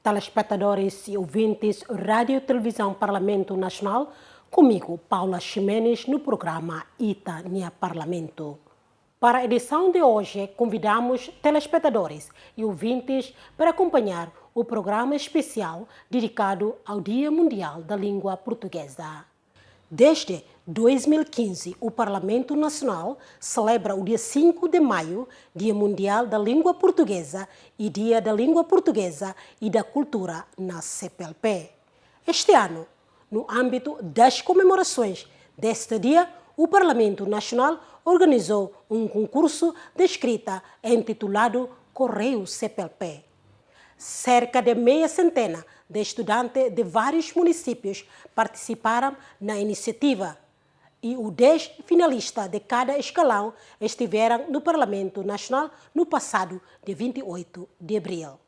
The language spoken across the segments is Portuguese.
telespectadores e ouvintes Rádio Televisão Parlamento Nacional, comigo, Paula Ximenes, no programa Ita Nia Parlamento. Para a edição de hoje, convidamos telespectadores e ouvintes para acompanhar o programa especial dedicado ao Dia Mundial da Língua Portuguesa. Desde 2015, o Parlamento Nacional celebra o dia 5 de maio, Dia Mundial da Língua Portuguesa e Dia da Língua Portuguesa e da Cultura na CPLP. Este ano, no âmbito das comemorações deste dia, o Parlamento Nacional organizou um concurso de escrita intitulado Correio CPLP. Cerca de meia centena de estudantes de vários municípios participaram na iniciativa e os 10 finalistas de cada escalão estiveram no Parlamento Nacional no passado dia 28 de abril.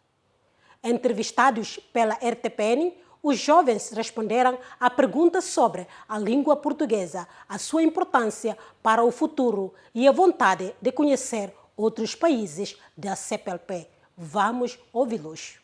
Entrevistados pela RTPN, os jovens responderam a perguntas sobre a língua portuguesa, a sua importância para o futuro e a vontade de conhecer outros países da CPLP. Vamos ouvi-los.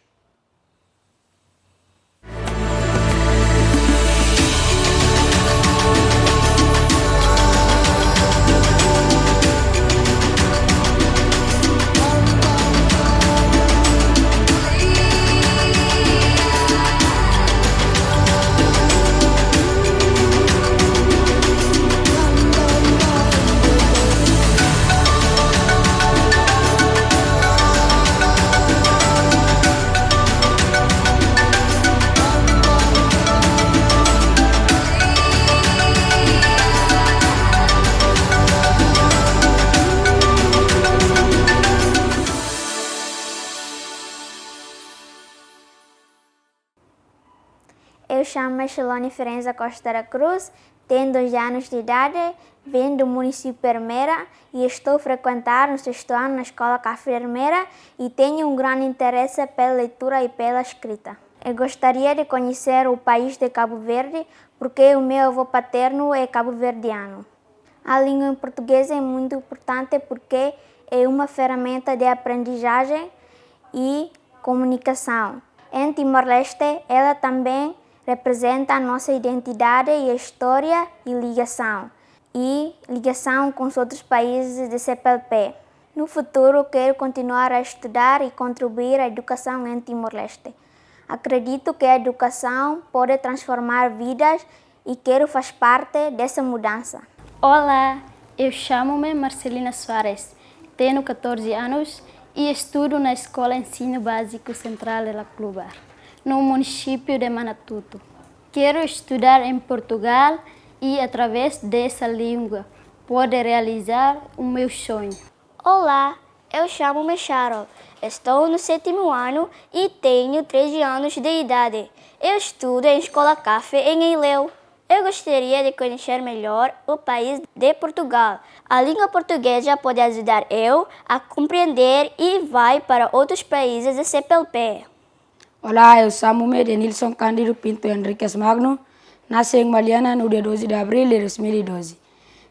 Eu chamo-me Shalone Ferenza Costa da Cruz, tenho 2 anos de idade, venho do município de Armeira e estou a frequentar no 6º ano na Escola Café de Armeira e tenho um grande interesse pela leitura e pela escrita. Eu gostaria de conhecer o país de Cabo Verde porque o meu avô paterno é cabo-verdiano. A língua portuguesa é muito importante porque é uma ferramenta de aprendizagem e comunicação. Em Timor-Leste, ela também representa a nossa identidade e a história e ligação com os outros países de CPLP. No futuro, quero continuar a estudar e contribuir à educação em Timor-Leste. Acredito que a educação pode transformar vidas e quero fazer parte dessa mudança. Olá, eu chamo-me Marcelina Soares, tenho 14 anos e estudo na Escola Ensino Básico Central de La Clubar, no município de Manatuto. Quero estudar em Portugal e, através dessa língua, poder realizar o meu sonho. Olá, eu chamo-me Sharon, estou no 7º ano e tenho 13 anos de idade. Eu estudo em Escola Café em Ilhéu. Eu gostaria de conhecer melhor o país de Portugal. A língua portuguesa pode ajudar eu a compreender e vai para outros países da CPLP. Olá, eu chamo-me Denilson Cândido Pinto Henriques Magno, nasci em Maliana no dia 12 de abril de 2012.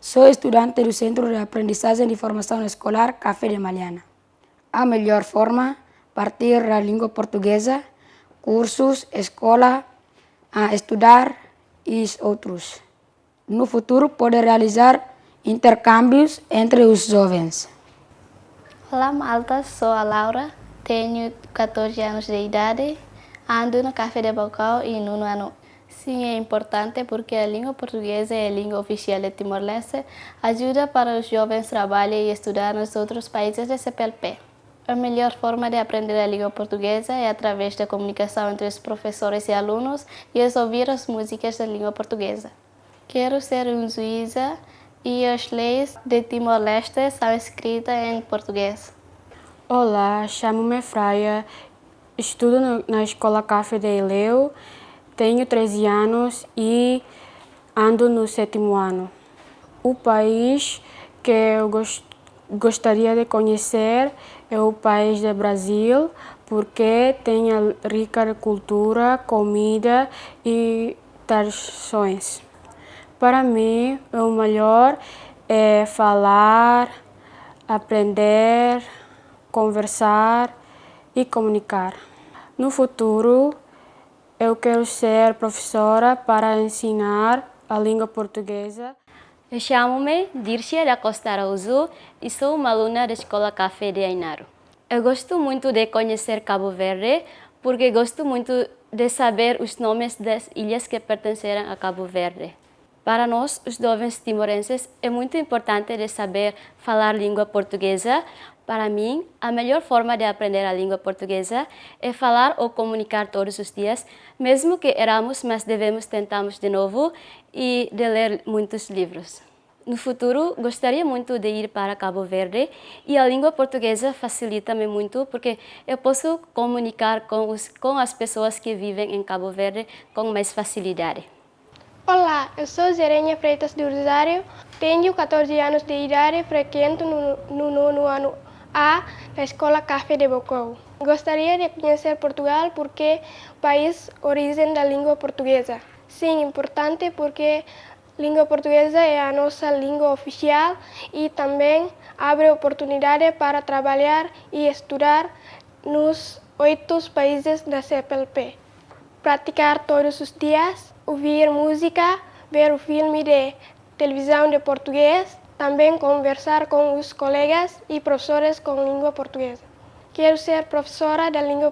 Sou estudante do Centro de Aprendizagem e Formação Escolar Café de Maliana. A melhor forma, partir da língua portuguesa, cursos, escola, a estudar e outros. No futuro, pode realizar intercâmbios entre os jovens. Olá, malta, sou a Laura, tenho 14 anos de idade, ando no Café de Bocau e no 9º ano. Sim, é importante porque a língua portuguesa é a língua oficial de Timor-Leste, ajuda para os jovens trabalhar e estudar nos outros países da CPLP. A melhor forma de aprender a língua portuguesa é através da comunicação entre os professores e alunos e ouvir as músicas da língua portuguesa. Quero ser um juíza e as leis de Timor-Leste são escritas em português. Olá, chamo-me Fraia, estudo na Escola Café de Ilhéu, tenho 13 anos e ando no 7º ano. O país que eu gostaria de conhecer é o país do Brasil, porque tem a rica cultura, comida e tradições. Para mim, o melhor é falar, aprender, conversar e comunicar. No futuro, eu quero ser professora para ensinar a língua portuguesa. Eu chamo-me Dircia da Costa Araújo e sou uma aluna da Escola Café de Ainaro. Eu gosto muito de conhecer Cabo Verde porque gosto muito de saber os nomes das ilhas que pertencerem a Cabo Verde. Para nós, os jovens timorenses, é muito importante de saber falar língua portuguesa. Para mim, a melhor forma de aprender a língua portuguesa é falar ou comunicar todos os dias, mesmo que erramos, mas devemos tentarmos de novo e de ler muitos livros. No futuro, gostaria muito de ir para Cabo Verde e a língua portuguesa facilita-me muito porque eu posso comunicar com as pessoas que vivem em Cabo Verde com mais facilidade. Olá, eu sou Zerenha Freitas do Rosário, tenho 14 anos de idade, frequento no nono ano A da Escola Café de Bocou. Gostaria de conhecer Portugal porque o país origem da língua portuguesa. Sim, importante porque língua portuguesa é a nossa língua oficial e também abre oportunidade para trabalhar e estudar nos 8 países da CPLP. Praticar todos os dias, ouvir música, ver o filme de televisão de português, também conversar com os colegas e professores com língua portuguesa. Quero ser professora da língua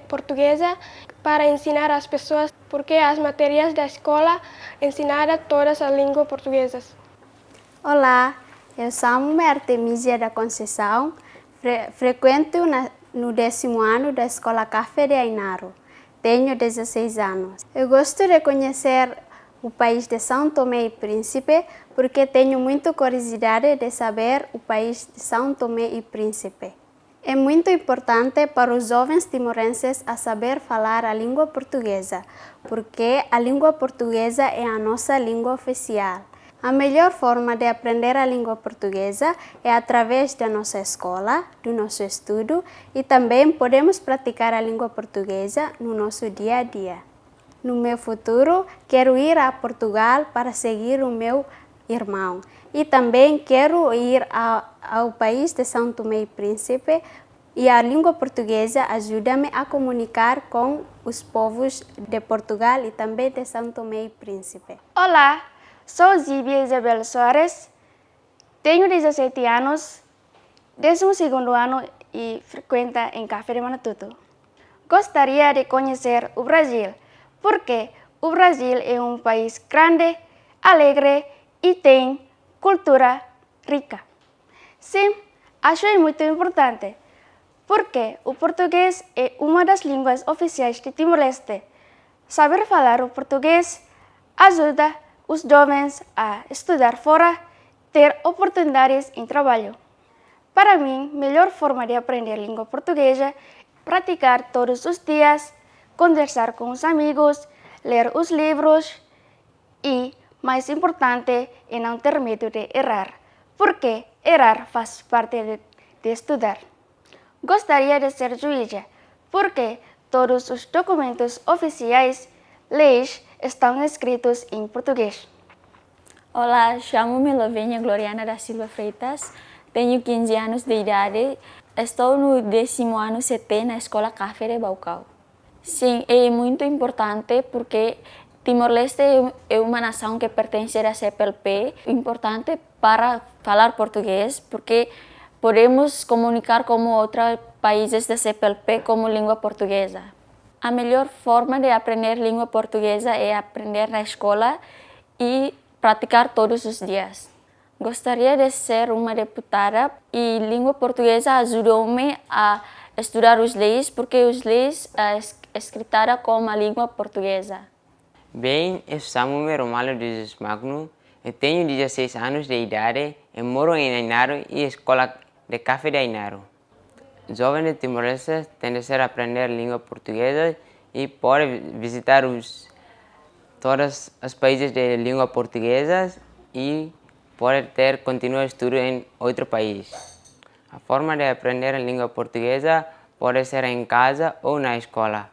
portuguesa para ensinar as pessoas porque as matérias da escola ensinaram todas as línguas portuguesas. Olá, eu chamo-me Artemisia da Conceição, frequento no 10º ano da Escola Café de Ainaro. Tenho 16 anos. Eu gosto de conhecer o país de São Tomé e Príncipe porque tenho muita curiosidade de saber o país de São Tomé e Príncipe. É muito importante para os jovens timorenses a saber falar a língua portuguesa, porque a língua portuguesa é a nossa língua oficial. A melhor forma de aprender a língua portuguesa é através da nossa escola, do nosso estudo e também podemos praticar a língua portuguesa no nosso dia a dia. No meu futuro, quero ir a Portugal para seguir o meu irmão e também quero ir ao país de São Tomé e Príncipe e a língua portuguesa ajuda-me a comunicar com os povos de Portugal e também de São Tomé e Príncipe. Olá! Sou Zíbia Isabel Soares, tenho 17 anos, 12º ano e frequento em Café de Manatuto. Gostaria de conhecer o Brasil, porque o Brasil é um país grande, alegre e tem cultura rica. Sim, acho muito importante, porque o português é uma das línguas oficiais de Timor-Leste. Saber falar o português ajuda os jovens a estudar fora, ter oportunidades em trabalho. Para mim, a melhor forma de aprender língua portuguesa é praticar todos os dias, conversar com os amigos, ler os livros e, mais importante, é não ter medo de errar, porque errar faz parte de estudar. Gostaria de ser juíza, porque todos os documentos oficiais, leis, estão escritos em português. Olá, chamo-me Lavínia Gloriana da Silva Freitas, tenho 15 anos de idade, estou no 10º ano CT na Escola Café de Bocou. Sim, é muito importante porque Timor-Leste é uma nação que pertence à CPLP, importante para falar português porque podemos comunicar com outros países da CPLP como língua portuguesa. A melhor forma de aprender língua portuguesa é aprender na escola e praticar todos os dias. Gostaria de ser uma deputada e língua portuguesa ajudou-me a estudar as leis porque as leis é escrita com a língua portuguesa. Bem, eu chamo-me Romário de Jesus Magno, eu tenho 16 anos de idade, eu moro em Ainaro e Escola de Café de Ainaro. Jovens timorenses têm de aprender língua portuguesa e podem visitar todos os países de língua portuguesa e podem continuar estudo em outro país. A forma de aprender a língua portuguesa pode ser em casa ou na escola.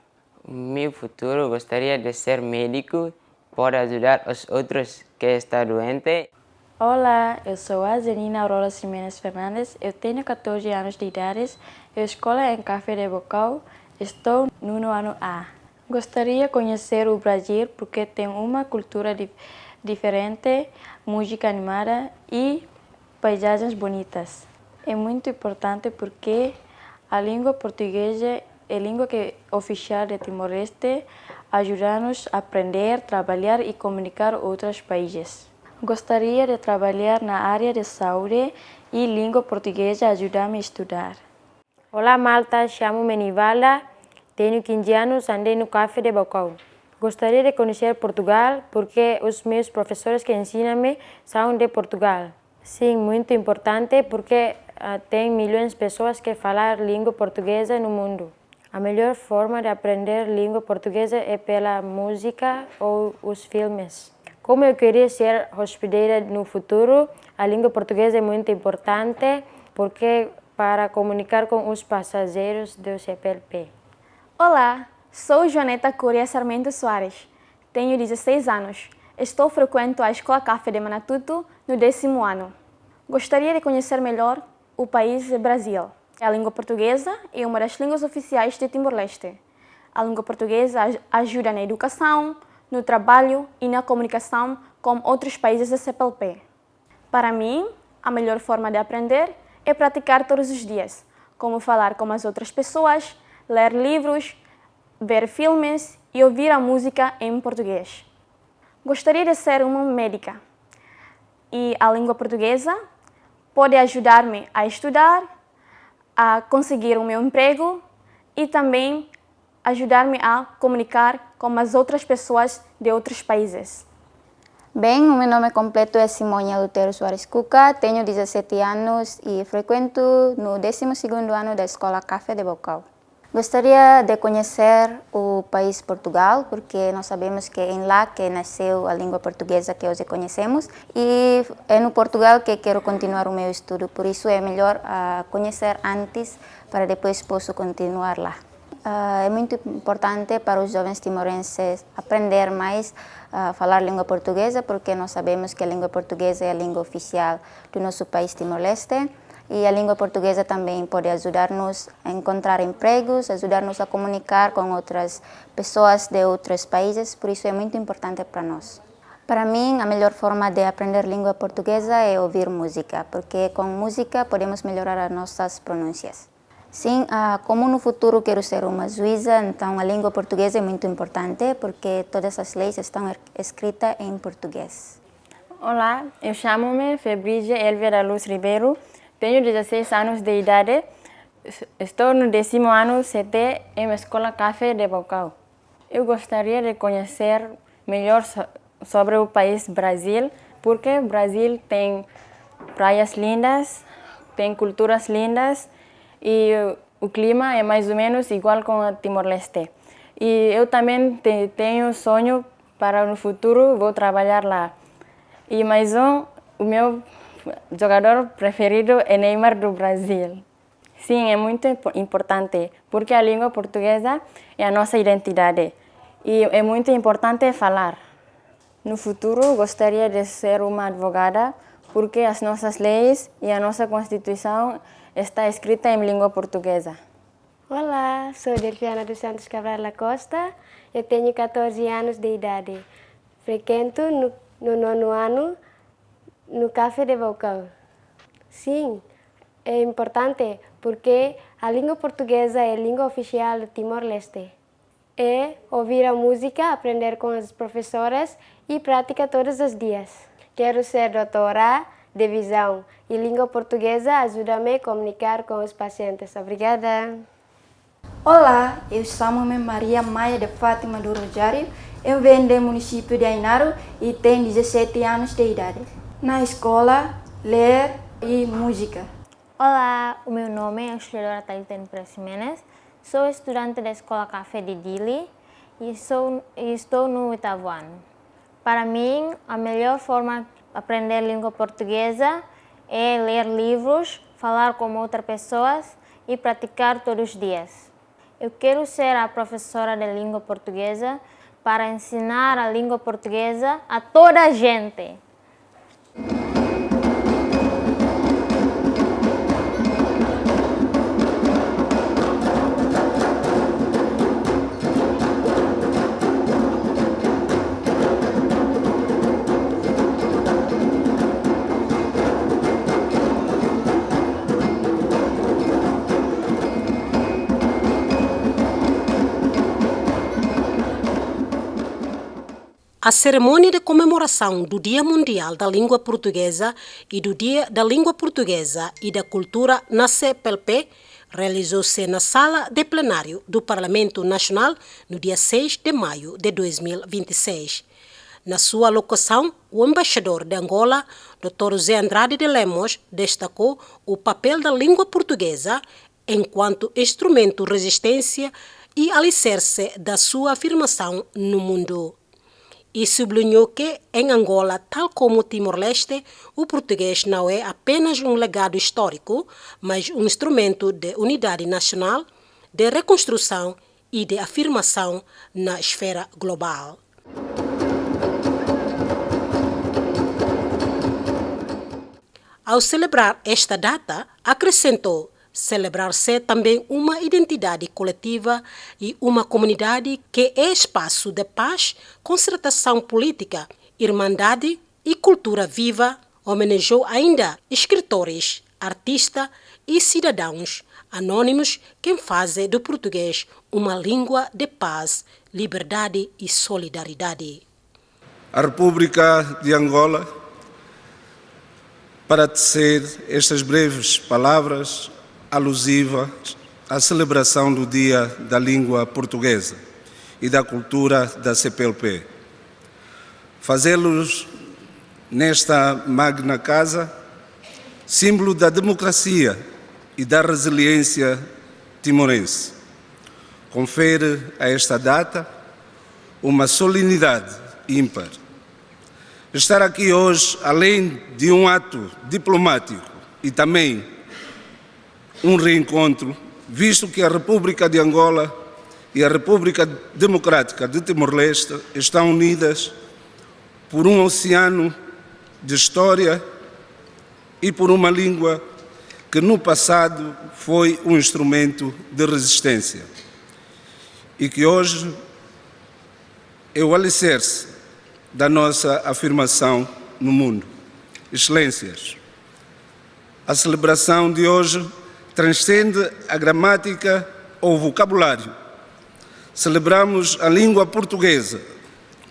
No meu futuro, gostaria de ser médico para ajudar os outros que estão doentes. Olá, eu sou a Zenina Aurora Ximenes Fernandes, eu tenho 14 anos de idade, eu escola em Café de Bocou, Estou no nono ano A. Gostaria de conhecer o Brasil porque tem uma cultura diferente, música animada e paisagens bonitas. É muito importante porque a língua portuguesa é a língua oficial de Timor-Leste, ajuda-nos a aprender, trabalhar e comunicar com outros países. Gostaria de trabalhar na área de saúde e língua portuguesa ajuda-me a estudar. Olá malta, chamo-me Nivala, tenho 15 anos, andei no Café de Bocão. Gostaria de conhecer Portugal porque os meus professores que ensinam-me são de Portugal. Sim, muito importante porque tem milhões de pessoas que falam língua portuguesa no mundo. A melhor forma de aprender língua portuguesa é pela música ou os filmes. Como eu queria ser hospedeira no futuro, a língua portuguesa é muito importante porque para comunicar com os passageiros do CPLP. Olá, sou Joaneta Curia Sarmento Soares, tenho 16 anos, estou frequento a Escola Café de Manatuto no 10º ano. Gostaria de conhecer melhor o país Brasil. A língua portuguesa é uma das línguas oficiais de Timor-Leste. A língua portuguesa ajuda na educação, no trabalho e na comunicação com outros países da CPLP. Para mim, a melhor forma de aprender é praticar todos os dias, como falar com as outras pessoas, ler livros, ver filmes e ouvir a música em português. Gostaria de ser uma médica e a língua portuguesa pode ajudar-me a estudar, a conseguir o meu emprego e também ajudar-me a comunicar com as outras pessoas de outros países. Bem, o meu nome completo é Simônia Lutero Soares Cuca, tenho 17 anos e frequento no 12º ano da Escola Café de Bocão. Gostaria de conhecer o país Portugal, porque nós sabemos que é lá que nasceu a língua portuguesa que hoje conhecemos e é no Portugal que quero continuar o meu estudo, por isso é melhor conhecer antes para depois posso continuar lá. É muito importante para os jovens timorenses aprender mais a falar língua portuguesa, porque nós sabemos que a língua portuguesa é a língua oficial do nosso país Timor-Leste. E a língua portuguesa também pode ajudar-nos a encontrar empregos, ajudar-nos a comunicar com outras pessoas de outros países, por isso é muito importante para nós. Para mim, a melhor forma de aprender língua portuguesa é ouvir música, porque com música podemos melhorar as nossas pronúncias. Sim, como no futuro quero ser uma juíza, então a língua portuguesa é muito importante, porque todas as leis estão escritas em português. Olá, eu chamo-me Febrícia Elvia da Luz Ribeiro. Tenho 16 anos de idade, estou no 10º ano CT em Escola Café de Bocão. Eu gostaria de conhecer melhor sobre o país Brasil, porque o Brasil tem praias lindas, tem culturas lindas e o clima é mais ou menos igual com a Timor-Leste. E eu também tenho sonho para no futuro vou trabalhar lá. E mais o meu jogador preferido é Neymar do Brasil. Sim, é muito importante, porque a língua portuguesa é a nossa identidade e é muito importante falar. No futuro, gostaria de ser uma advogada, porque as nossas leis e a nossa Constituição está escrita em língua portuguesa. Olá, sou Delfiana dos Santos Cabral da Costa, eu tenho 14 anos de idade. Frequento no 9º ano no Café de Bocão. Sim, é importante porque a língua portuguesa é a língua oficial de Timor-Leste. É ouvir a música, aprender com as professoras e prática todos os dias. Quero ser doutora de visão e língua portuguesa ajuda-me a comunicar com os pacientes. Obrigada. Olá, eu chamo-me Maria Maia de Fátima do Rosário. Eu venho do município de Ainaro e tenho 17 anos de idade. Na escola, ler e música. Olá, o meu nome é Auxiliadora Thalita Pérez Jiménez, sou estudante da Escola Café de Dili e estou no 8º ano. Para mim, a melhor forma de aprender língua portuguesa é ler livros, falar com outras pessoas e praticar todos os dias. Eu quero ser a professora de língua portuguesa para ensinar a língua portuguesa a toda a gente. A cerimônia de comemoração do Dia Mundial da Língua Portuguesa e do Dia da Língua Portuguesa e da Cultura na CPLP realizou-se na sala de plenário do Parlamento Nacional no dia 6 de maio de 2026. Na sua alocução, o embaixador de Angola, Dr. José Andrade de Lemos, destacou o papel da língua portuguesa enquanto instrumento de resistência e alicerce da sua afirmação no mundo. E sublinhou que, em Angola, tal como Timor-Leste, o português não é apenas um legado histórico, mas um instrumento de unidade nacional, de reconstrução e de afirmação na esfera global. Ao celebrar esta data, acrescentou: celebrar-se também uma identidade coletiva e uma comunidade que é espaço de paz, concertação política, irmandade e cultura viva. Homenageou ainda escritores, artistas e cidadãos anônimos que fazem do português uma língua de paz, liberdade e solidariedade. A República de Angola, para tecer estas breves palavras alusivas à celebração do Dia da Língua Portuguesa e da Cultura da CPLP. Fazê-los nesta magna casa, símbolo da democracia e da resiliência timorense. Confere a esta data uma solenidade ímpar. Estar aqui hoje, além de um ato diplomático e também um reencontro, visto que a República de Angola e a República Democrática de Timor-Leste estão unidas por um oceano de história e por uma língua que no passado foi um instrumento de resistência e que hoje é o alicerce da nossa afirmação no mundo. Excelências, a celebração de hoje transcende a gramática ou vocabulário. Celebramos a língua portuguesa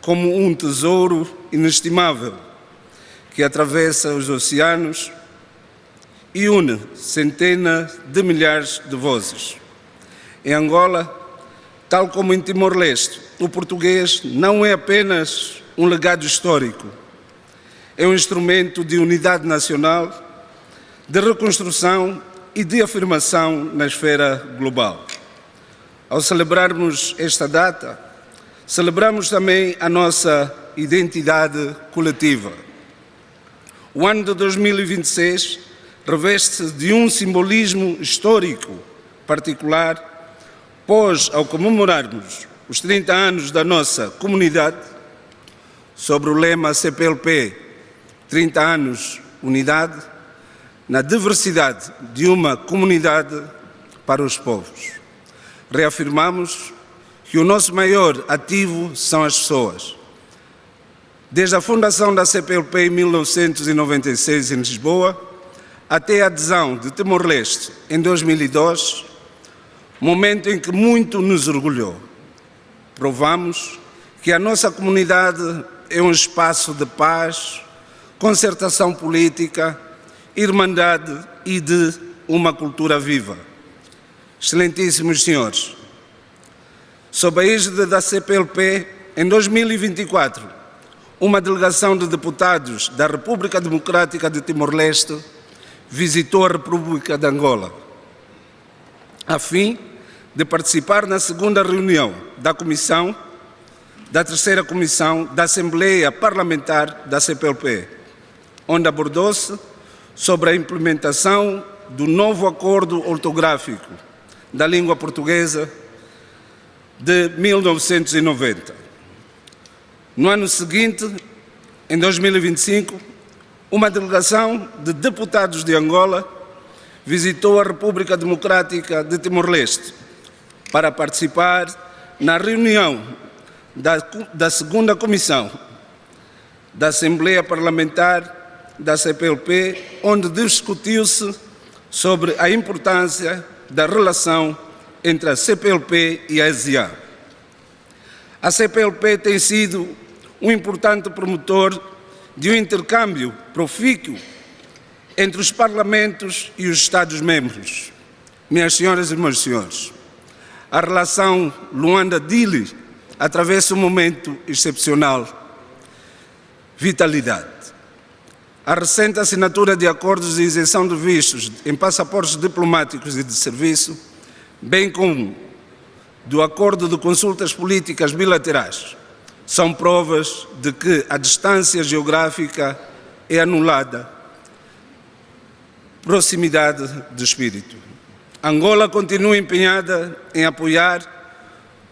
como um tesouro inestimável que atravessa os oceanos e une centenas de milhares de vozes. Em Angola, tal como em Timor-Leste, o português não é apenas um legado histórico, é um instrumento de unidade nacional, de reconstrução e de afirmação na esfera global. Ao celebrarmos esta data, celebramos também a nossa identidade coletiva. O ano de 2026 reveste-se de um simbolismo histórico particular, pois, ao comemorarmos os 30 anos da nossa comunidade, sobre o lema CPLP, 30 anos, unidade, na diversidade de uma comunidade para os povos. Reafirmamos que o nosso maior ativo são as pessoas. Desde a fundação da CPLP em 1996 em Lisboa, até a adesão de Timor-Leste em 2002, momento em que muito nos orgulhou. Provamos que a nossa comunidade é um espaço de paz, concertação política, irmandade e de uma cultura viva. Excelentíssimos senhores, sob a égide da CPLP, em 2024, uma delegação de deputados da República Democrática de Timor-Leste visitou a República de Angola, a fim de participar na segunda reunião da terceira comissão da Assembleia Parlamentar da CPLP, onde abordou-se sobre a implementação do novo acordo ortográfico da língua portuguesa de 1990. No ano seguinte, em 2025, uma delegação de deputados de Angola visitou a República Democrática de Timor-Leste para participar na reunião da segunda comissão da Assembleia Parlamentar da CPLP, onde discutiu-se sobre a importância da relação entre a CPLP e a ESIA. A CPLP tem sido um importante promotor de um intercâmbio profícuo entre os parlamentos e os Estados-membros. Minhas senhoras e meus senhores, a relação Luanda-Dili atravessa um momento excepcional. Vitalidade. A recente assinatura de acordos de isenção de vistos em passaportes diplomáticos e de serviço, bem como do acordo de consultas políticas bilaterais, são provas de que a distância geográfica é anulada. Proximidade de espírito. Angola continua empenhada em apoiar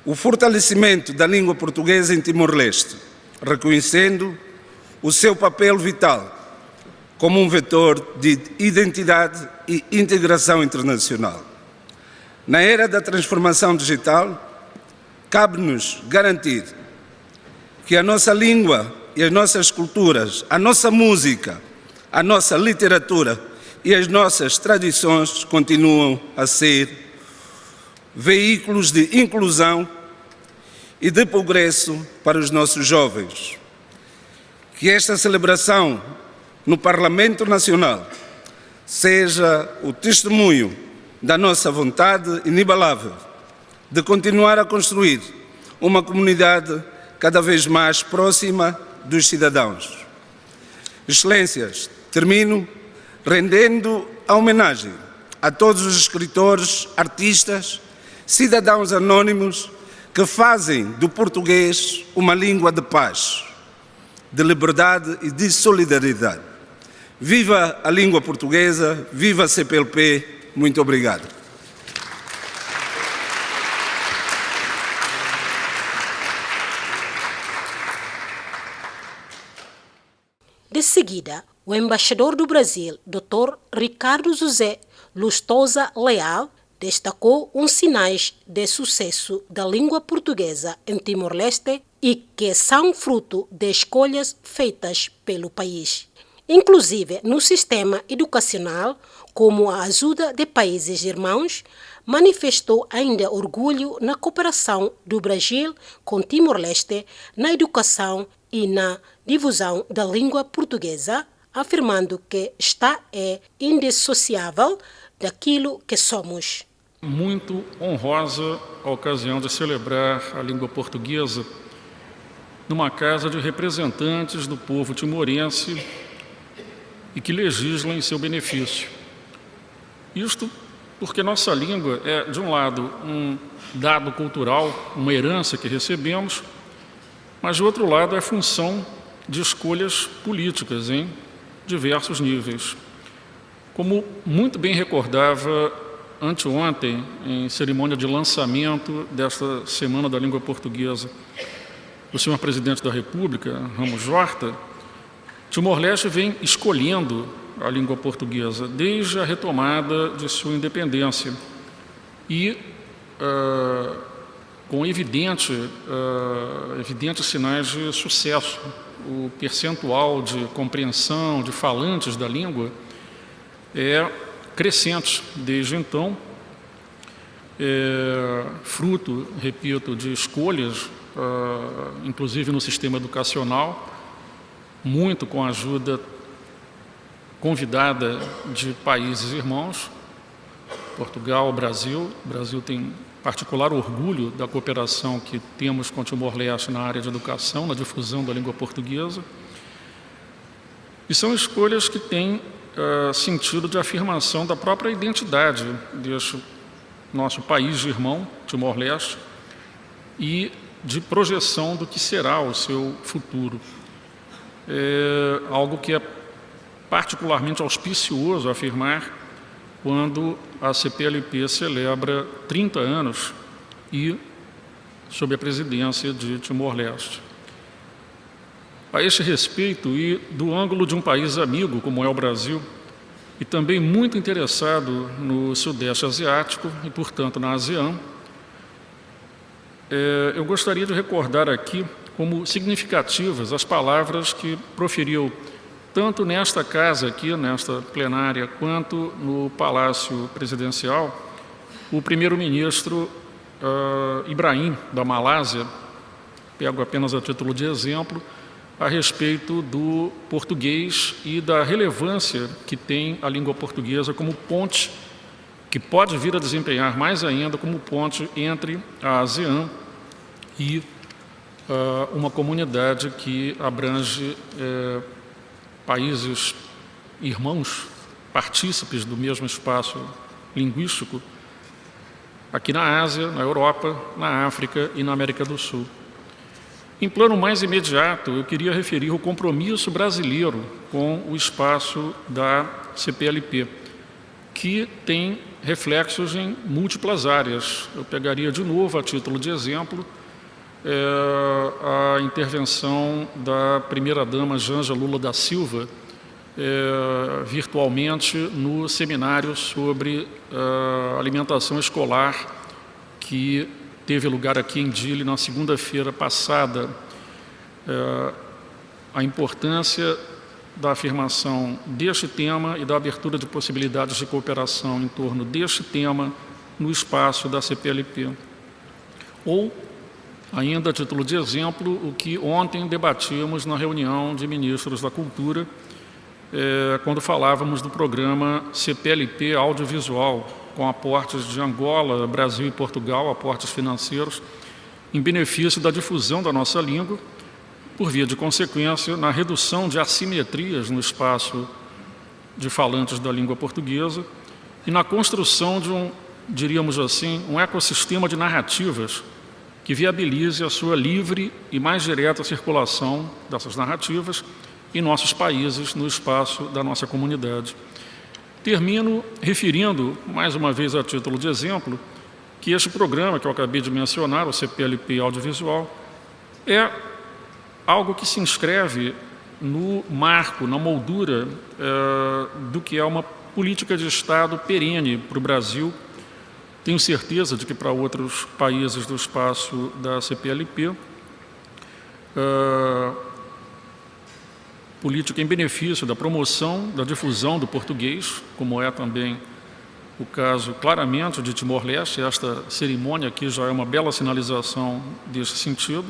o fortalecimento da língua portuguesa em Timor-Leste, reconhecendo o seu papel vital como um vetor de identidade e integração internacional. Na era da transformação digital, cabe-nos garantir que a nossa língua e as nossas culturas, a nossa música, a nossa literatura e as nossas tradições continuam a ser veículos de inclusão e de progresso para os nossos jovens. Que esta celebração no Parlamento Nacional seja o testemunho da nossa vontade inabalável de continuar a construir uma comunidade cada vez mais próxima dos cidadãos. Excelências, termino rendendo a homenagem a todos os escritores, artistas, cidadãos anônimos que fazem do português uma língua de paz, de liberdade e de solidariedade. Viva a língua portuguesa, viva a CPLP, muito obrigado. De seguida, o embaixador do Brasil, Dr. Ricardo José Lustosa Leal, destacou uns sinais de sucesso da língua portuguesa em Timor-Leste e que são fruto de escolhas feitas pelo país, inclusive no sistema educacional, como a ajuda de países irmãos. Manifestou ainda orgulho na cooperação do Brasil com Timor-Leste na educação e na difusão da língua portuguesa, afirmando que está indissociável daquilo que somos. Muito honrosa a ocasião de celebrar a língua portuguesa numa casa de representantes do povo timorense e que legislam em seu benefício. Isto porque nossa língua é, de um lado, um dado cultural, uma herança que recebemos, mas, de outro lado, é função de escolhas políticas em diversos níveis. Como muito bem recordava anteontem, em cerimônia de lançamento desta Semana da Língua Portuguesa, o senhor Presidente da República, Ramos Horta, Timor-Leste vem escolhendo a língua portuguesa desde a retomada de sua independência e com evidentes sinais de sucesso. O percentual de compreensão de falantes da língua é crescente desde então, fruto, repito, de escolhas, inclusive no sistema educacional, muito com a ajuda convidada de países irmãos, Portugal, Brasil. O Brasil tem particular orgulho da cooperação que temos com Timor-Leste na área de educação, na difusão da língua portuguesa. E são escolhas que têm sentido de afirmação da própria identidade deste nosso país irmão, Timor-Leste, e de projeção do que será o seu futuro. É algo que é particularmente auspicioso afirmar quando a CPLP celebra 30 anos e sob a presidência de Timor-Leste. A este respeito, e do ângulo de um país amigo como é o Brasil, e também muito interessado no Sudeste Asiático e, portanto, na ASEAN, eu gostaria de recordar aqui como significativas as palavras que proferiu tanto nesta casa aqui, nesta plenária, quanto no Palácio Presidencial, o primeiro-ministro Ibrahim, da Malásia, pego apenas a título de exemplo, a respeito do português e da relevância que tem a língua portuguesa como ponte, que pode vir a desempenhar mais ainda como ponte entre a ASEAN e uma comunidade que abrange países irmãos, partícipes do mesmo espaço linguístico, aqui na Ásia, na Europa, na África e na América do Sul. Em plano mais imediato, eu queria referir o compromisso brasileiro com o espaço da CPLP, que tem reflexos em múltiplas áreas. Eu pegaria de novo, a título de exemplo, a intervenção da primeira-dama Janja Lula da Silva, virtualmente no seminário sobre alimentação escolar que teve lugar aqui em Dili na segunda-feira passada. A importância da afirmação deste tema e da abertura de possibilidades de cooperação em torno deste tema no espaço da CPLP. Ou, ainda a título de exemplo, o que ontem debatíamos na reunião de ministros da Cultura, quando falávamos do programa CPLP Audiovisual, com aportes de Angola, Brasil e Portugal, aportes financeiros, em benefício da difusão da nossa língua, por via de consequência, na redução de assimetrias no espaço de falantes da língua portuguesa e na construção de diríamos assim, um ecossistema de narrativas que viabilize a sua livre e mais direta circulação dessas narrativas em nossos países, no espaço da nossa comunidade. Termino referindo, mais uma vez a título de exemplo, que este programa que eu acabei de mencionar, o CPLP Audiovisual, é algo que se inscreve no marco, na moldura do que é uma política de Estado perene para o Brasil. Tenho certeza de que para outros países do espaço da CPLP, política em benefício da promoção, da difusão do português, como é também o caso claramente de Timor-Leste. Esta cerimônia aqui já é uma bela sinalização desse sentido,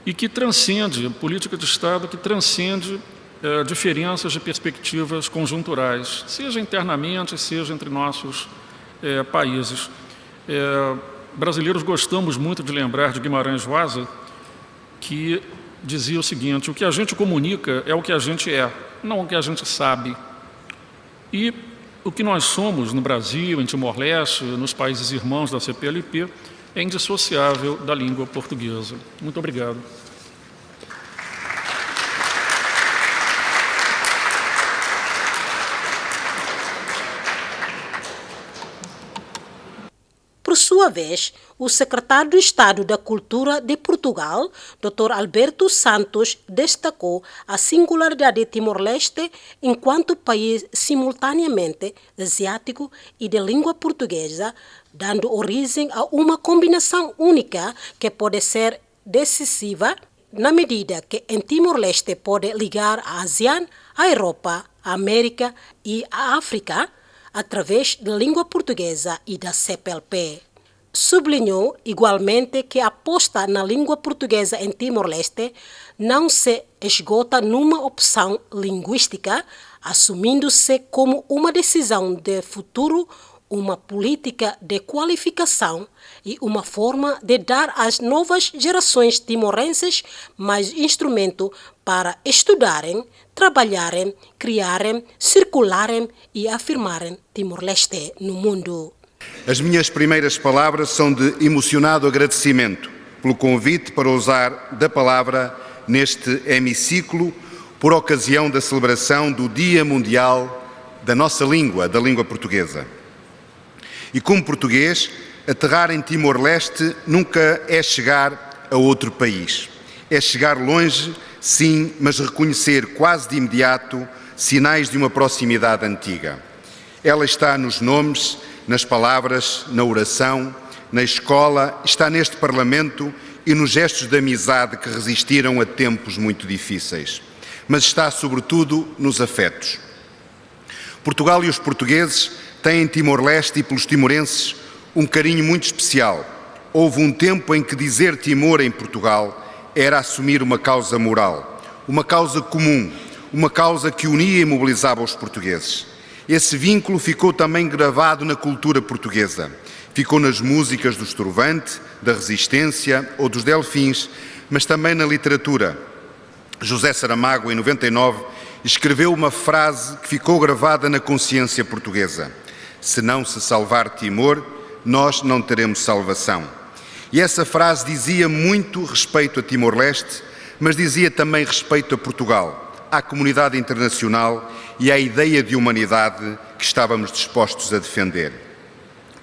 e que transcende, política de Estado que transcende diferenças de perspectivas conjunturais, seja internamente, seja entre nossos países. Brasileiros gostamos muito de lembrar de Guimarães Rosa, que dizia o seguinte: o que a gente comunica é o que a gente é, não o que a gente sabe. E o que nós somos no Brasil, em Timor-Leste, nos países irmãos da CPLP, é indissociável da língua portuguesa. Muito obrigado. Por sua vez, o secretário de Estado da Cultura de Portugal, Dr. Alberto Santos, destacou a singularidade de Timor-Leste enquanto país simultaneamente asiático e de língua portuguesa, dando origem a uma combinação única que pode ser decisiva na medida que em Timor-Leste pode ligar a ASEAN, a Europa, a América e a África através da língua portuguesa e da CPLP. Sublinhou igualmente que a aposta na língua portuguesa em Timor-Leste não se esgota numa opção linguística, assumindo-se como uma decisão de futuro, uma política de qualificação e uma forma de dar às novas gerações timorenses mais instrumento para estudarem, trabalharem, criarem, circularem e afirmarem Timor-Leste no mundo. As minhas primeiras palavras são de emocionado agradecimento pelo convite para usar da palavra neste hemiciclo por ocasião da celebração do Dia Mundial da nossa língua, da língua portuguesa. E como português, aterrar em Timor-Leste nunca é chegar a outro país. É chegar longe, sim, mas reconhecer quase de imediato sinais de uma proximidade antiga. Ela está nos nomes, nas palavras, na oração, na escola, está neste Parlamento e nos gestos de amizade que resistiram a tempos muito difíceis. Mas está, sobretudo, nos afetos. Portugal e os portugueses têm em Timor-Leste e pelos timorenses um carinho muito especial, Houve um tempo em que dizer Timor em Portugal era assumir uma causa moral, uma causa comum, uma causa que unia e mobilizava os portugueses. Esse vínculo ficou também gravado na cultura portuguesa. Ficou nas músicas do Estrovante, da Resistência ou dos Delfins, mas também na literatura. José Saramago, em 99, escreveu uma frase que ficou gravada na consciência portuguesa: se não se salvar Timor, nós não teremos salvação. E essa frase dizia muito respeito a Timor-Leste, mas dizia também respeito a Portugal, à comunidade internacional e à ideia de humanidade que estávamos dispostos a defender.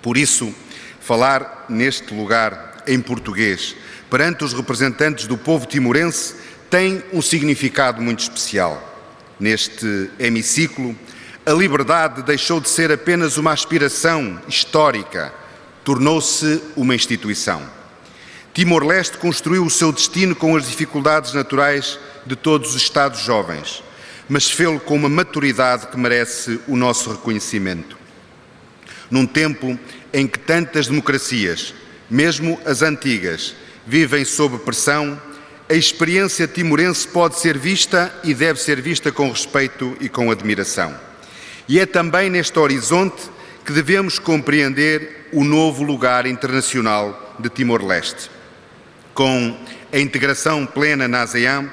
Por isso, falar neste lugar em português, perante os representantes do povo timorense, tem um significado muito especial. Neste hemiciclo, a liberdade deixou de ser apenas uma aspiração histórica, tornou-se uma instituição. Timor-Leste construiu o seu destino com as dificuldades naturais de todos os Estados jovens, mas fê-lo com uma maturidade que merece o nosso reconhecimento. Num tempo em que tantas democracias, mesmo as antigas, vivem sob pressão, a experiência timorense pode ser vista e deve ser vista com respeito e com admiração. E é também neste horizonte que devemos compreender o novo lugar internacional de Timor-Leste. Com a integração plena na ASEAN,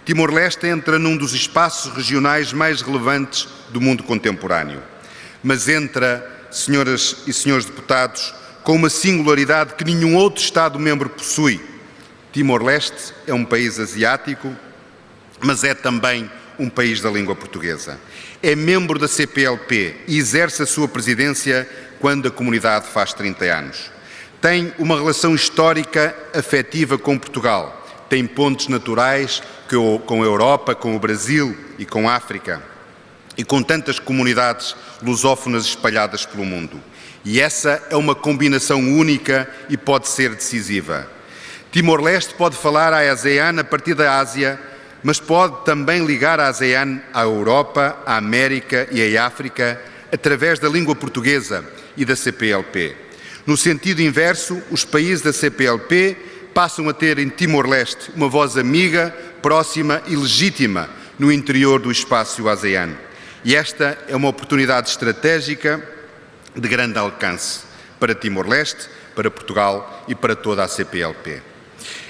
Timor-Leste entra num dos espaços regionais mais relevantes do mundo contemporâneo. Mas entra, senhoras e senhores deputados, com uma singularidade que nenhum outro Estado-membro possui. Timor-Leste é um país asiático, mas é também um país da língua portuguesa. É membro da CPLP e exerce a sua presidência quando a comunidade faz 30 anos. Tem uma relação histórica afetiva com Portugal. Tem pontes naturais com a Europa, com o Brasil e com a África. E com tantas comunidades lusófonas espalhadas pelo mundo. E essa é uma combinação única e pode ser decisiva. Timor-Leste pode falar à ASEAN a partir da Ásia, mas pode também ligar a ASEAN à Europa, à América e à África através da língua portuguesa e da CPLP. No sentido inverso, os países da CPLP passam a ter em Timor-Leste uma voz amiga, próxima e legítima no interior do espaço ASEAN. E esta é uma oportunidade estratégica de grande alcance para Timor-Leste, para Portugal e para toda a CPLP.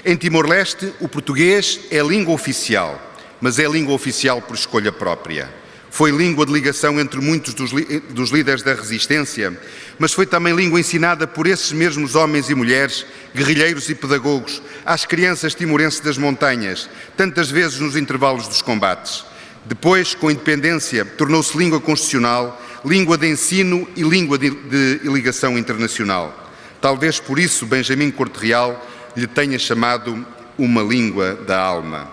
Em Timor-Leste, o português é língua oficial, mas é língua oficial por escolha própria. Foi língua de ligação entre muitos dos líderes da resistência, mas foi também língua ensinada por esses mesmos homens e mulheres, guerrilheiros e pedagogos, às crianças timorenses das montanhas, tantas vezes nos intervalos dos combates. Depois, com a independência, tornou-se língua constitucional, língua de ensino e língua de ligação internacional. Talvez por isso Benjamin Corte Real lhe tenha chamado uma língua da alma.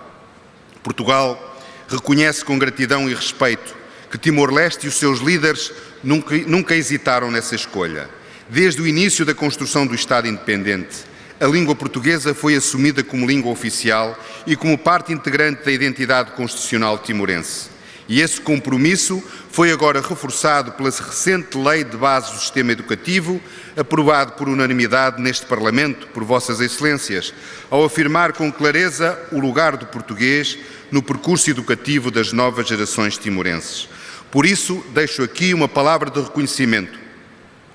Portugal reconhece com gratidão e respeito que Timor-Leste e os seus líderes nunca hesitaram nessa escolha. Desde o início da construção do Estado independente, a língua portuguesa foi assumida como língua oficial e como parte integrante da identidade constitucional timorense. E esse compromisso foi agora reforçado pela recente Lei de Base do Sistema Educativo, aprovado por unanimidade neste Parlamento, por Vossas Excelências, ao afirmar com clareza o lugar do português no percurso educativo das novas gerações timorenses. Por isso, deixo aqui uma palavra de reconhecimento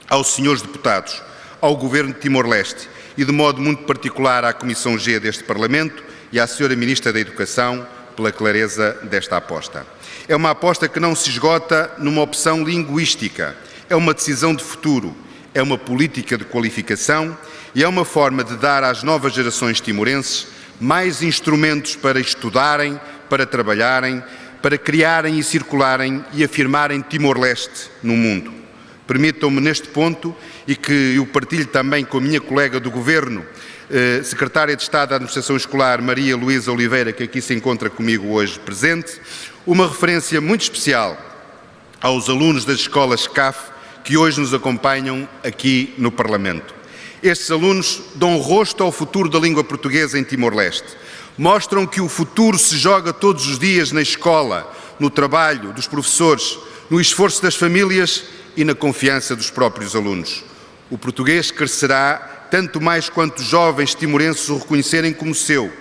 aos senhores deputados, ao Governo de Timor-Leste e, de modo muito particular, à Comissão G deste Parlamento e à Sra. Ministra da Educação, pela clareza desta aposta. É uma aposta que não se esgota numa opção linguística, é uma decisão de futuro, é uma política de qualificação e é uma forma de dar às novas gerações timorenses mais instrumentos para estudarem, para trabalharem, para criarem e circularem e afirmarem Timor-Leste no mundo. Permitam-me neste ponto, e que eu partilho também com a minha colega do Governo, Secretária de Estado da Administração Escolar, Maria Luísa Oliveira, que aqui se encontra comigo hoje presente, uma referência muito especial aos alunos das escolas CAF que hoje nos acompanham aqui no Parlamento. Estes alunos dão rosto ao futuro da língua portuguesa em Timor-Leste. Mostram que o futuro se joga todos os dias na escola, no trabalho dos professores, no esforço das famílias e na confiança dos próprios alunos. O português crescerá tanto mais quanto os jovens timorenses o reconhecerem como seu,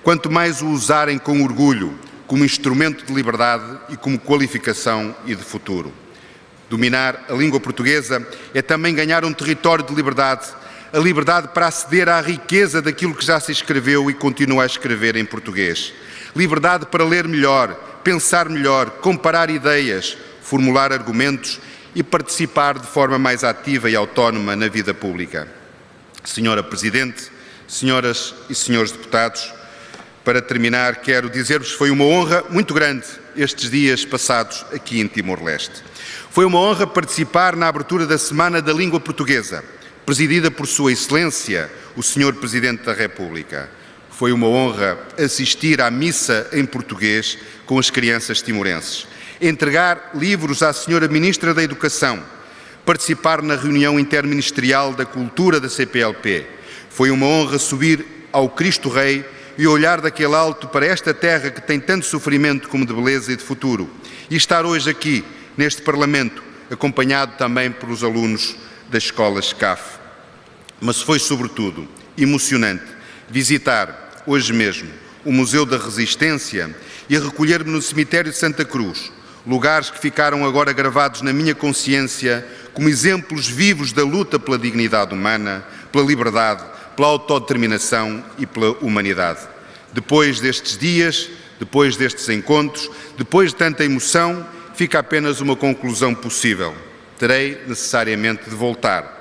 quanto mais o usarem com orgulho, como instrumento de liberdade e como qualificação e de futuro. Dominar a língua portuguesa é também ganhar um território de liberdade, a liberdade para aceder à riqueza daquilo que já se escreveu e continua a escrever em português. Liberdade para ler melhor, pensar melhor, comparar ideias, formular argumentos e participar de forma mais ativa e autónoma na vida pública. Senhora Presidente, senhoras e senhores deputados, para terminar, quero dizer-vos que foi uma honra muito grande estes dias passados aqui em Timor-Leste. Foi uma honra participar na abertura da Semana da Língua Portuguesa, presidida por Sua Excelência, o Sr. Presidente da República. Foi uma honra assistir à missa em português com as crianças timorenses, entregar livros à Sra. Ministra da Educação, participar na reunião interministerial da Cultura da CPLP. Foi uma honra subir ao Cristo Rei e olhar daquele alto para esta terra que tem tanto sofrimento como de beleza e de futuro. E estar hoje aqui, neste Parlamento, acompanhado também pelos alunos das escolas CAF. Mas foi, sobretudo, emocionante visitar, hoje mesmo, o Museu da Resistência e recolher-me no cemitério de Santa Cruz, lugares que ficaram agora gravados na minha consciência como exemplos vivos da luta pela dignidade humana, pela liberdade, pela autodeterminação e pela humanidade. Depois destes dias, depois destes encontros, depois de tanta emoção, fica apenas uma conclusão possível. Terei necessariamente de voltar.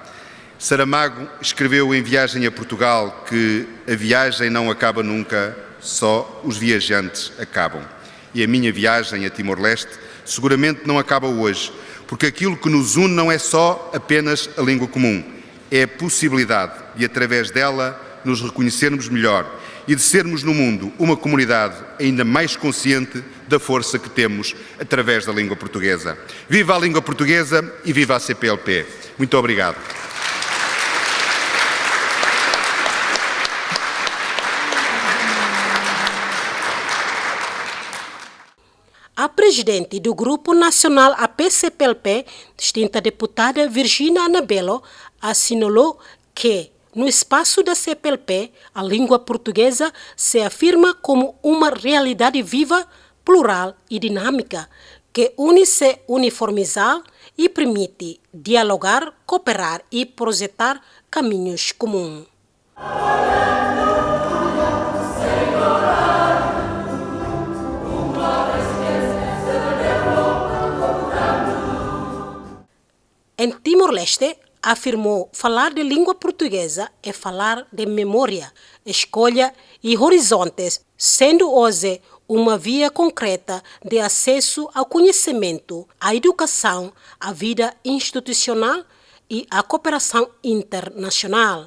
Saramago escreveu em Viagem a Portugal que a viagem não acaba nunca, só os viajantes acabam. E a minha viagem a Timor-Leste seguramente não acaba hoje, porque aquilo que nos une não é só apenas a língua comum, é a possibilidade de, através dela, nos reconhecermos melhor e de sermos no mundo uma comunidade ainda mais consciente da força que temos através da língua portuguesa. Viva a língua portuguesa e viva a CPLP. Muito obrigado. A presidente do Grupo Nacional APCPLP, distinta deputada Virginia Anabelo, assinalou que, no espaço da CPLP, a língua portuguesa se afirma como uma realidade viva, plural e dinâmica, que une-se uniformizar e permite dialogar, cooperar e projetar caminhos comuns. Em Timor-Leste, afirmou falar de língua portuguesa é falar de memória, escolha e horizontes, sendo hoje uma via concreta de acesso ao conhecimento, à educação, à vida institucional e à cooperação internacional.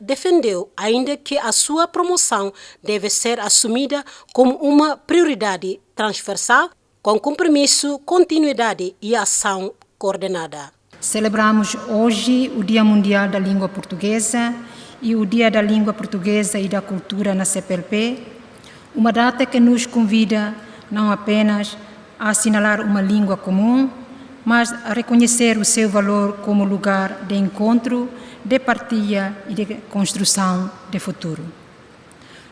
Defendeu ainda que a sua promoção deve ser assumida como uma prioridade transversal, com compromisso, continuidade e ação coordenada. Celebramos hoje o Dia Mundial da Língua Portuguesa e o Dia da Língua Portuguesa e da Cultura na CPLP, uma data que nos convida não apenas a assinalar uma língua comum, mas a reconhecer o seu valor como lugar de encontro, de partilha e de construção de futuro.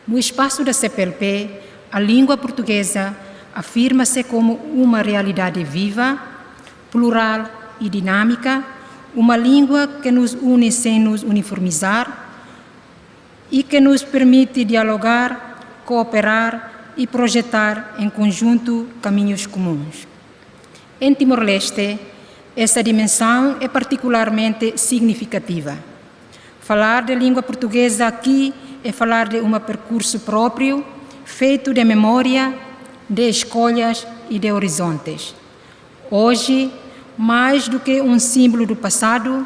No espaço da CPLP, a língua portuguesa afirma-se como uma realidade viva, plural e dinâmica, uma língua que nos une sem nos uniformizar e que nos permite dialogar, cooperar e projetar em conjunto caminhos comuns. Em Timor-Leste, essa dimensão é particularmente significativa. Falar de língua portuguesa aqui é falar de um percurso próprio, feito de memória, de escolhas e de horizontes. Hoje, mais do que um símbolo do passado,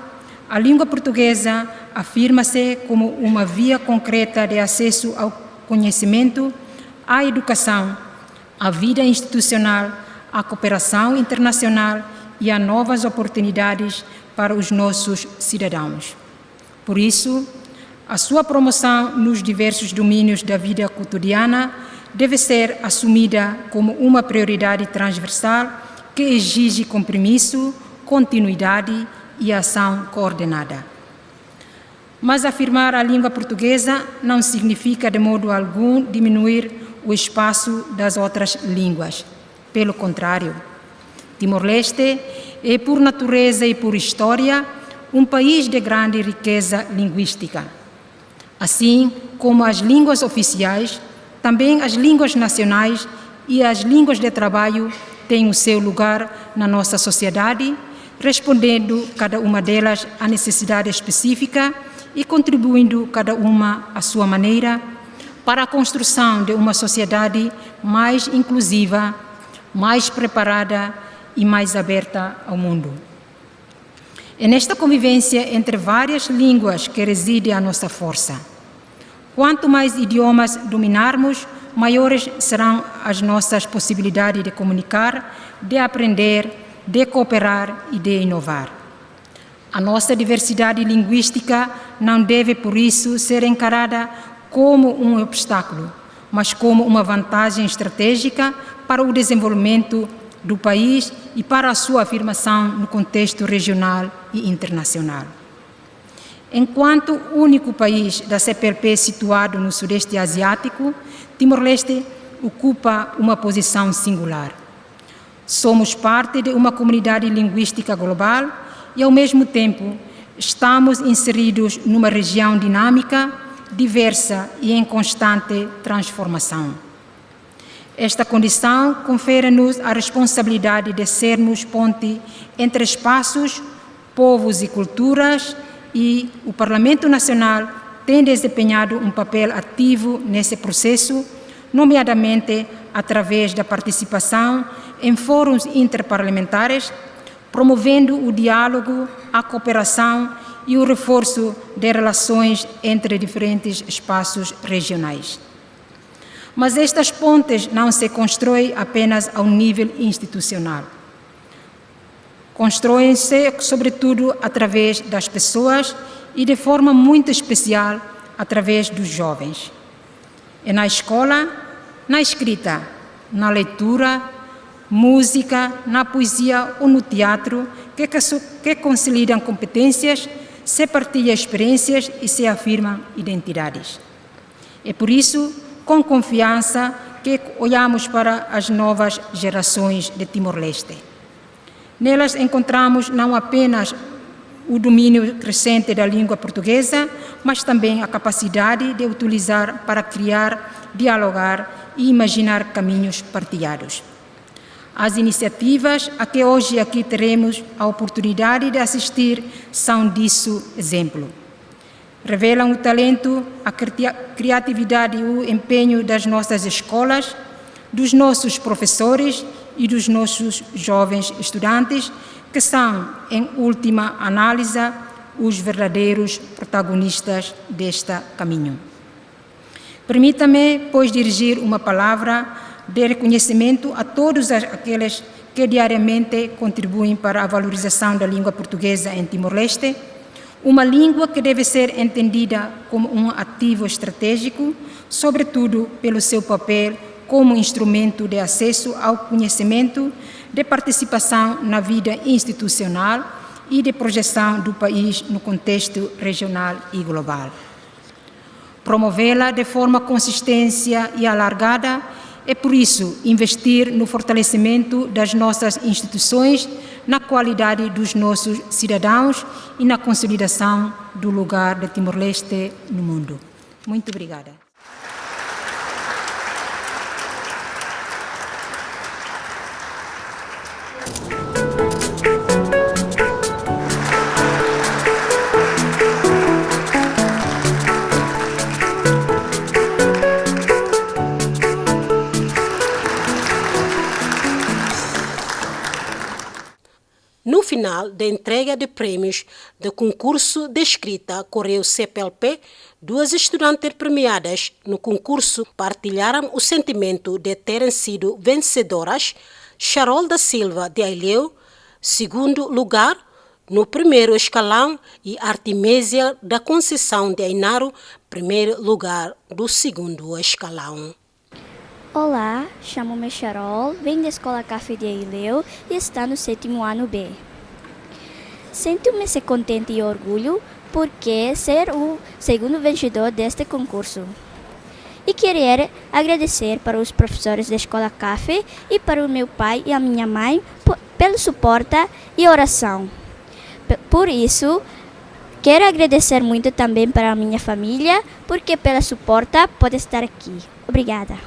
a língua portuguesa afirma-se como uma via concreta de acesso ao conhecimento, à educação, à vida institucional, à cooperação internacional e a novas oportunidades para os nossos cidadãos. Por isso, a sua promoção nos diversos domínios da vida cotidiana deve ser assumida como uma prioridade transversal que exige compromisso, continuidade e ação coordenada. Mas afirmar a língua portuguesa não significa de modo algum diminuir o espaço das outras línguas. Pelo contrário, Timor-Leste é, por natureza e por história, um país de grande riqueza linguística. Assim como as línguas oficiais, também as línguas nacionais e as línguas de trabalho têm o seu lugar na nossa sociedade, respondendo cada uma delas à necessidade específica e contribuindo cada uma à sua maneira para a construção de uma sociedade mais inclusiva, mais preparada e mais aberta ao mundo. É nesta convivência entre várias línguas que reside a nossa força. Quanto mais idiomas dominarmos, maiores serão as nossas possibilidades de comunicar, de aprender, de cooperar e de inovar. A nossa diversidade linguística não deve, por isso, ser encarada como um obstáculo, mas como uma vantagem estratégica para o desenvolvimento do país e para a sua afirmação no contexto regional e internacional. Enquanto único país da CPLP situado no Sudeste Asiático, Timor-Leste ocupa uma posição singular. Somos parte de uma comunidade linguística global e, ao mesmo tempo, estamos inseridos numa região dinâmica, diversa e em constante transformação. Esta condição confere-nos a responsabilidade de sermos ponte entre espaços, povos e culturas, e o Parlamento Nacional tem desempenhado um papel ativo nesse processo, nomeadamente através da participação em fóruns interparlamentares, promovendo o diálogo, a cooperação e o reforço de relações entre diferentes espaços regionais. Mas estas pontes não se constroem apenas ao nível institucional. Constroem-se, sobretudo, através das pessoas e, de forma muito especial, através dos jovens. É na escola, na escrita, na leitura, música, na poesia ou no teatro que consolidam competências, se partilham experiências e se afirmam identidades. É por isso, com confiança, que olhamos para as novas gerações de Timor-Leste. Nelas encontramos não apenas o domínio crescente da língua portuguesa, mas também a capacidade de utilizar para criar, dialogar e imaginar caminhos partilhados. As iniciativas a que hoje aqui teremos a oportunidade de assistir são disso exemplo. Revelam o talento, a criatividade e o empenho das nossas escolas, dos nossos professores e dos nossos jovens estudantes, que são, em última análise, os verdadeiros protagonistas deste caminho. Permita-me, pois, dirigir uma palavra de reconhecimento a todos aqueles que diariamente contribuem para a valorização da língua portuguesa em Timor-Leste, uma língua que deve ser entendida como um ativo estratégico, sobretudo pelo seu papel como instrumento de acesso ao conhecimento, de participação na vida institucional e de projeção do país no contexto regional e global. Promovê-la de forma consistente e alargada é, por isso, investir no fortalecimento das nossas instituições, na qualidade dos nossos cidadãos e na consolidação do lugar de Timor-Leste no mundo. Muito obrigada. No final da entrega de prêmios do concurso de escrita Correio CPLP, duas estudantes premiadas no concurso partilharam o sentimento de terem sido vencedoras. Charol da Silva de Aileu, segundo lugar no primeiro escalão, e Artimésia da Conceição de Ainaro, primeiro lugar do segundo escalão. Olá, chamo-me Charol, venho da Escola Café de Aileu e está no 7º ano B. Sinto-me contente e orgulho porque ser o segundo vencedor deste concurso. E queria agradecer para os professores da Escola Café e para o meu pai e a minha mãe pelo suporte e oração. Por isso, quero agradecer muito também para a minha família, porque pelo suporte pode estar aqui. Obrigada.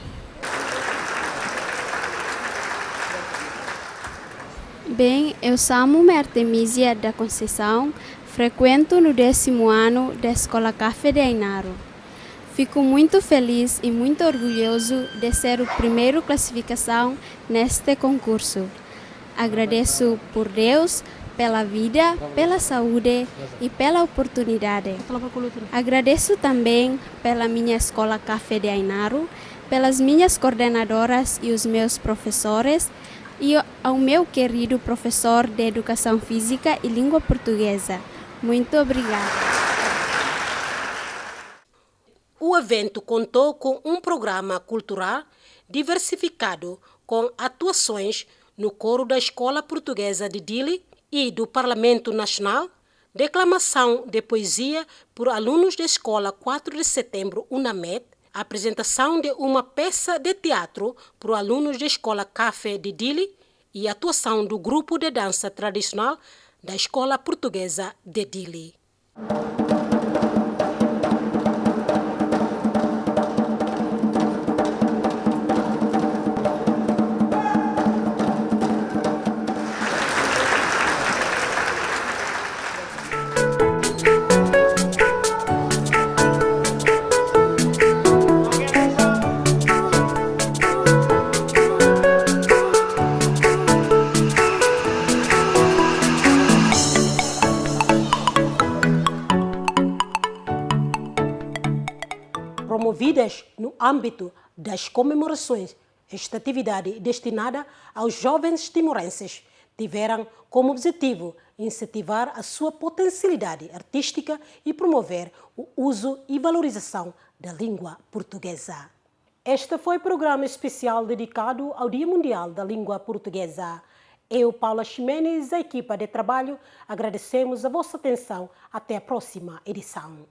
Bem, eu chamo-me Artemisia da Conceição, frequento no 10º ano da Escola Café de Ainaro. Fico muito feliz e muito orgulhoso de ser o primeiro classificação neste concurso. Agradeço por Deus, pela vida, pela saúde e pela oportunidade. Agradeço também pela minha Escola Café de Ainaro, pelas minhas coordenadoras e os meus professores, e ao meu querido professor de Educação Física e Língua Portuguesa. Muito obrigada. O evento contou com um programa cultural diversificado com atuações no coro da Escola Portuguesa de Dili e do Parlamento Nacional, declamação de poesia por alunos da Escola 4 de Setembro UNAMED, apresentação de uma peça de teatro por alunos da Escola Café de Dili e atuação do grupo de dança tradicional da Escola Portuguesa de Dili. Promovidas no âmbito das comemorações, esta atividade destinada aos jovens timorenses tiveram como objetivo incentivar a sua potencialidade artística e promover o uso e valorização da língua portuguesa. Este foi o programa especial dedicado ao Dia Mundial da Língua Portuguesa. Eu, Paula Ximenes, a equipa de trabalho, agradecemos a vossa atenção. Até a próxima edição.